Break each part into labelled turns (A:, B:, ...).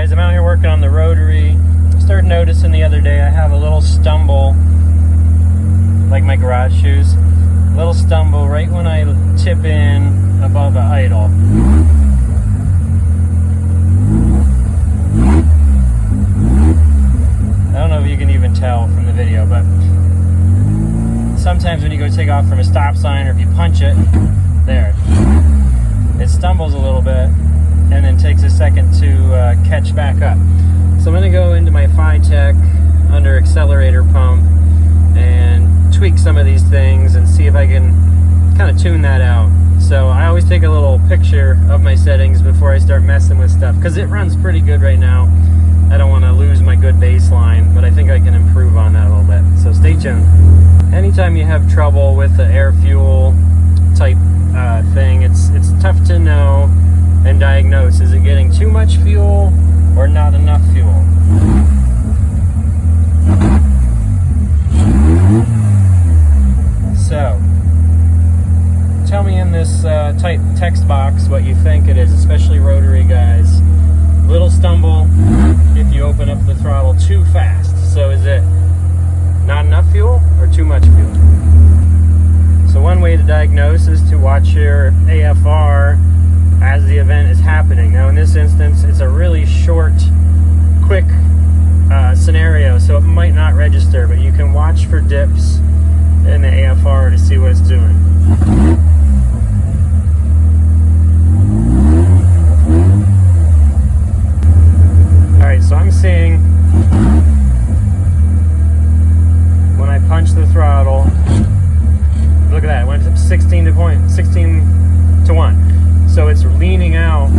A: guys, I'm out here working on the Rotary. I started noticing the other day I have a little stumble, like my garage shoes. A little stumble right when I tip in above an idle. I don't know if you can even tell from the video, but sometimes when you go take off from a stop sign, or if you punch it, there, it stumbles a little bit and then takes a second to catch back up. So I'm going to go into my Fitech under accelerator pump and tweak some of these things and see if I can kind of tune that out. So I always take a little picture of my settings before I start messing with stuff, because it runs pretty good right now. I don't want to lose my good baseline, but I think I can improve on that a little bit. So stay tuned. Anytime you have trouble with the air fuel type thing, it's tough to know and diagnose. Is it getting too much fuel or not enough fuel? So tell me in this type text box what you think it is, especially Rotary guys. Little stumble if you open up the throttle too fast. So is it not enough fuel or too much fuel? So one way to diagnose is to watch your AFR as the event is happening. Now in this instance, it's a really short, quick scenario, so it might not register, but you can watch for dips in the AFR to see what it's doing. Alright, so I'm seeing when I punch the throttle, look at that, it went up 16 to 1. So it's leaning out,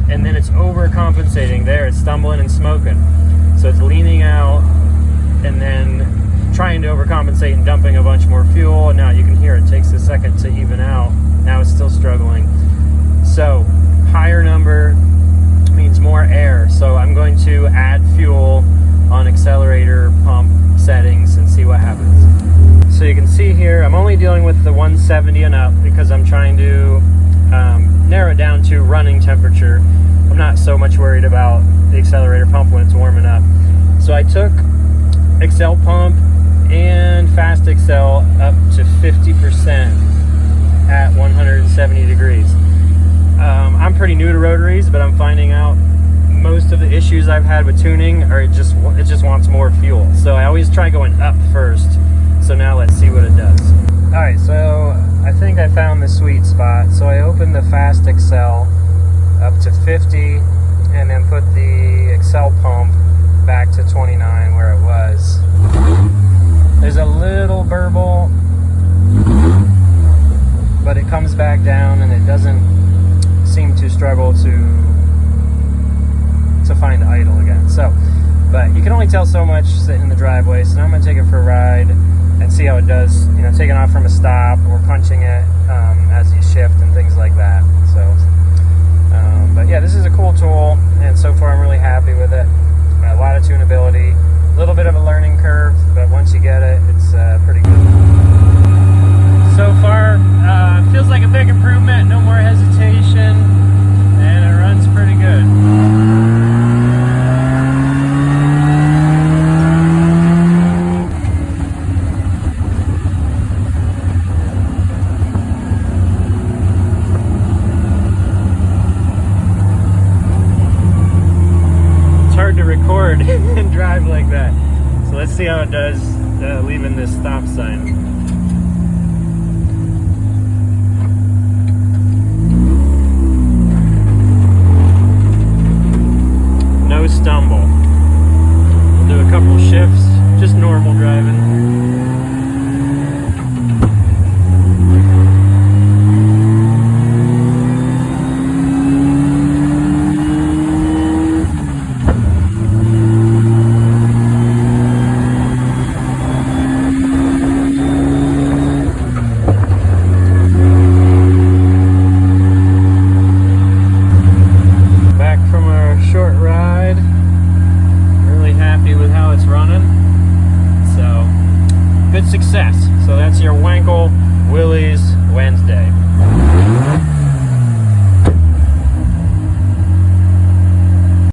A: and then it's overcompensating. There, it's stumbling and smoking. So it's leaning out, and then trying to overcompensate and dumping a bunch more fuel. And now you can hear it takes a second to even out. Now it's still struggling. So higher number means more air. So I'm going to add fuel on accelerator pump settings and see what happens. So you can see here, I'm only dealing with the 170 and up because I'm trying to narrow it down to running temperature. I'm not so much worried about the accelerator pump when it's warming up. So I took Excel pump and fast Excel up to 50% at 170 degrees. I'm pretty new to rotaries, but I'm finding out most of the issues I've had with tuning are it just wants more fuel. So I always try going up first. So now let's see what it does. Alright, so I think I found the sweet spot. So I opened the fast Excel up to 50 and then put the Excel pump back to 29 where it was. There's a little burble, but it comes back down and it doesn't seem to struggle to find idle again. So, but you can only tell so much sitting in the driveway, so now I'm going to take it for a ride and see how it does, you know, taking off from a stop or punching it as you shift and things like that. So, but yeah, this is a cool tool, and so far I'm really happy with it. A lot of tunability, a little bit of a learning curve, but once you get it, it's pretty good. So far, feels like a big improvement, no more hesitation, and it runs pretty good. And drive like that. So let's see how it does leaving this stop sign.